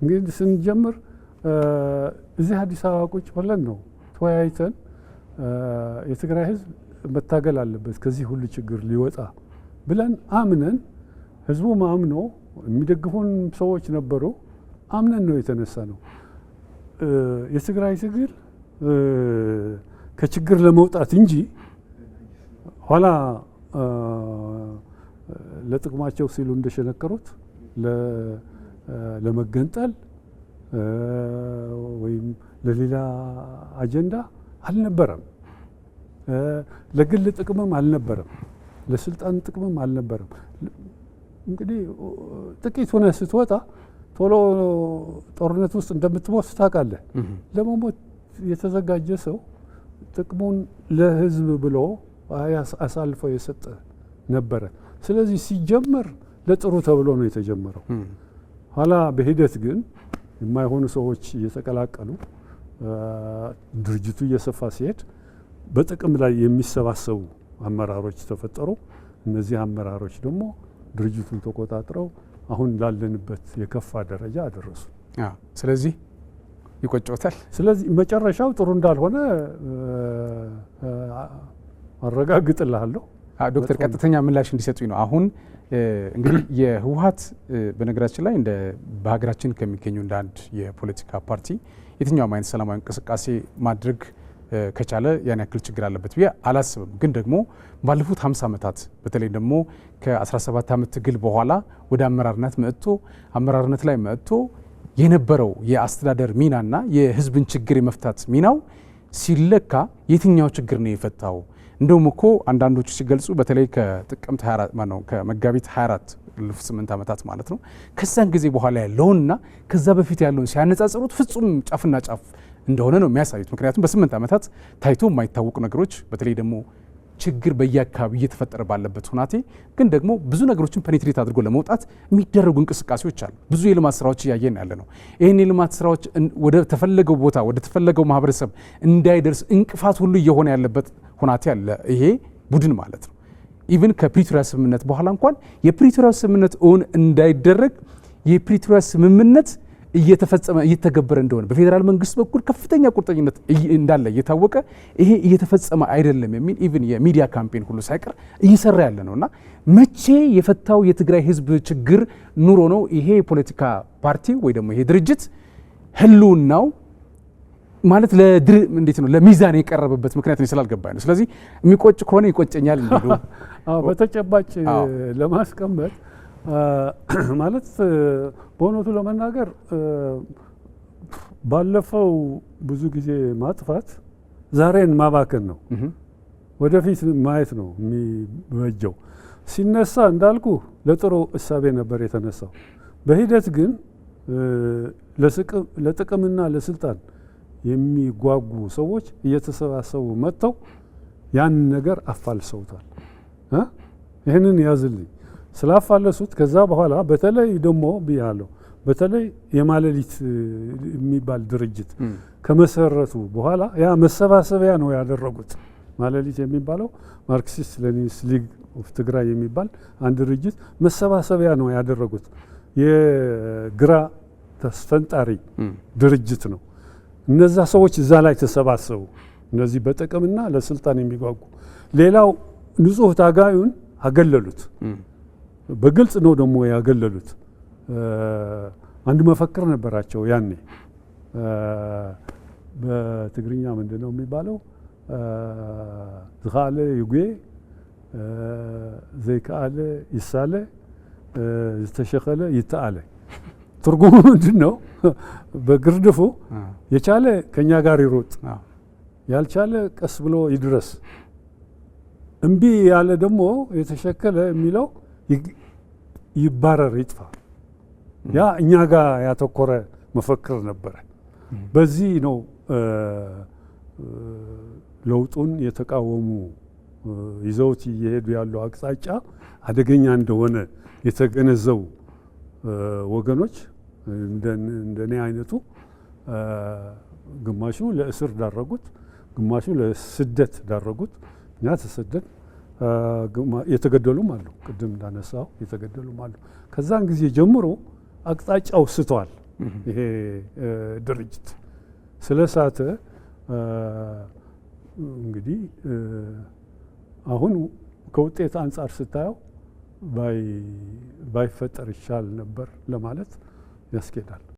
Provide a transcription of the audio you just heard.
እንግዲህ ስንጀምር እዚህ አዲስ አበባ ቁጭ ብለን ነው ተወያይተን የትግራይ ህዝብ መታገል አለበት ከዚህ ሁሉ ችግር ሊወጣ ብለን አምነን ህዝቡ አምኖ የሚደግፉን ሰዎች ነበሩ። አምነን ነው የተነሳ ነው። የትግራይ ትግል ከችግር ለመውጣት እንጂ ኋላ ለጥቅማቸው ሲሉ እንደሸነከሩት ለመገንጠል ወይም ለሌላ አጀንዳ አልነበረም። ለግል ጥቅምም አልነበረም። ለስልጣን ጥቅምም አልነበረም። እንግዲህ ጥቂት ሆነ ስትወጣ ቶሎ ጦርነት ውስጥ እንደምትሞት ታውቃለህ። ለመሞት የተዘጋጀ ሰው ጥቅሙን ለህዝብ ብሎ አሳልፎ የሰጠ ነበረ። ስለዚህ ሲጀመር ለጥሩ ተብሎ ነው የተጀመረው። ኋላ በሂደት ግን የማይሆኑ ሰዎች እየተቀላቀሉ ድርጅቱ እየሰፋ ሲሄድ በጥቅም ላይ የሚሰባሰቡ አመራሮች ተፈጠሩ። እነዚህ አመራሮች ደግሞ ድርጅቱን ተቆጣጥረው አሁን ላለንበት የከፋ ደረጃ አደረሱ። ስለዚህ ይቆጨውታል። ስለዚህ መጨረሻው ጥሩ እንዳልሆነ አረጋግጥልሃለሁ። ዶክተር ቀጥተኛ ምላሽ እንዲሰጡኝ ነው። አሁን እንግዲህ የህወሓት በነገራችን ላይ እንደ በሀገራችን ከሚገኙ እንደ አንድ የፖለቲካ ፓርቲ የትኛውም አይነት ሰላማዊ እንቅስቃሴ ማድረግ ከቻለ ያን ያክል ችግር አለበት ብዬ አላስብም። ግን ደግሞ ባለፉት 50 ዓመታት በተለይ ደግሞ ከ17 ዓመት ትግል በኋላ ወደ አመራርነት ላይ መጥቶ የነበረው የአስተዳደር ሚናና የህዝብን ችግር የመፍታት ሚናው ሲለካ የትኛው ችግር ነው የፈታው? እንደውም እኮ አንዳንዶቹ ሲገልጹ በተለይ ከጥቅምት 24 ከመጋቢት 24 8 ዓመታት ማለት ነው ከዛን ጊዜ በኋላ ያለውና ከዛ በፊት ያለውን ሲያነጻጽሩት ፍጹም ጫፍና ጫፍ እንደሆነ ነው የሚያሳዩት። ምክንያቱም በ8 ዓመታት ታይቶ የማይታወቁ ነገሮች በተለይ ደግሞ ችግር በየአካባቢው እየተፈጠረ ባለበት ሁናቴ ግን ደግሞ ብዙ ነገሮችን ፔኔትሬት አድርጎ ለመውጣት የሚደረጉ እንቅስቃሴዎች አሉ። ብዙ የልማት ስራዎች እያየን ያለ ነው። ይህን የልማት ስራዎች ወደ ተፈለገው ቦታ ወደ ተፈለገው ማህበረሰብ እንዳይደርስ እንቅፋት ሁሉ እየሆነ ያለበት ሁናቴ አለ ይሄ ቡድን ማለት ነው። ኢቭን ከፕሪቶሪያ ስምምነት በኋላ እንኳን የፕሪቶሪያ ስምምነት እውን እንዳይደረግ የፕሪቶሪያ ስምምነት እየተገበረ እንደሆነ በፌዴራል መንግስት በኩል ከፍተኛ ቁርጠኝነት እንዳለ እየታወቀ ይሄ እየተፈጸመ አይደለም የሚል ኢቭን የሚዲያ ካምፔን ሁሉ ሳይቀር እየሰራ ያለ ነውና መቼ የፈታው የትግራይ ህዝብ ችግር ኑሮ ነው ይሄ የፖለቲካ ፓርቲ ወይ ደግሞ ይሄ ድርጅት ህልውናው ማለት እንዴት ነው ለሚዛን የቀረበበት ምክንያት ነው ስላልገባኝ ነው። ስለዚህ የሚቆጭ ከሆነ ይቆጨኛል እንዲሉ በተጨባጭ ለማስቀመጥ ማለት በእውነቱ ለመናገር ባለፈው ብዙ ጊዜ ማጥፋት ዛሬን ማባከን ነው። ወደፊት ማየት ነው የሚበጀው። ሲነሳ እንዳልኩ ለጥሩ እሳቤ ነበር የተነሳው። በሂደት ግን ለጥቅምና ለስልጣን የሚጓጉ ሰዎች እየተሰባሰቡ መጥተው ያን ነገር አፋልሰውታል። ይህንን ያዝልኝ ስላፋለሱት ከዛ በኋላ በተለይ ደግሞ ብያለሁ በተለይ የማለሊት የሚባል ድርጅት ከመሰረቱ በኋላ ያ መሰባሰቢያ ነው ያደረጉት። ማለሊት የሚባለው ማርክሲስት ሌኒኒስት ሊግ ኦፍ ትግራይ የሚባል አንድ ድርጅት መሰባሰቢያ ነው ያደረጉት። የግራ ተስፈንጣሪ ድርጅት ነው። እነዛ ሰዎች እዛ ላይ ተሰባሰቡ። እነዚህ በጥቅምና ለስልጣን የሚጓጉ ሌላው ንጹህ ታጋዩን አገለሉት። በግልጽ ነው ደግሞ ያገለሉት። አንድ መፈክር ነበራቸው ያኔ በትግርኛ ምንድነው የሚባለው? ዝኻለ ይጉዬ ዘይከአለ ይሳለ ዝተሸኸለ ይተአለ። ትርጉሙ ምንድነው? በግርድፉ የቻለ ከኛ ጋር ይሮጥ፣ ያልቻለ ቀስ ብሎ ይድረስ፣ እምቢ ያለ ደግሞ የተሸከለ የሚለው ይባረር ይጥፋ። ያ እኛ ጋር ያተኮረ መፈክር ነበረ። በዚህ ነው ለውጡን የተቃወሙ ይዘውት እየሄዱ ያለው አቅጣጫ አደገኛ እንደሆነ የተገነዘቡ ወገኖች እንደኔ አይነቱ ግማሹ ለእስር ዳረጉት፣ ግማሹ ለስደት ዳረጉት። እኛ ተሰደን የተገደሉም አሉ። ቅድም እንዳነሳው የተገደሉም አሉ። ከዛን ጊዜ ጀምሮ አቅጣጫው ስቷል። ይሄ ድርጅት ስለሳተ እንግዲህ አሁን ከውጤት አንጻር ስታየው ባይፈጠር ይሻል ነበር ለማለት ያስኬዳል።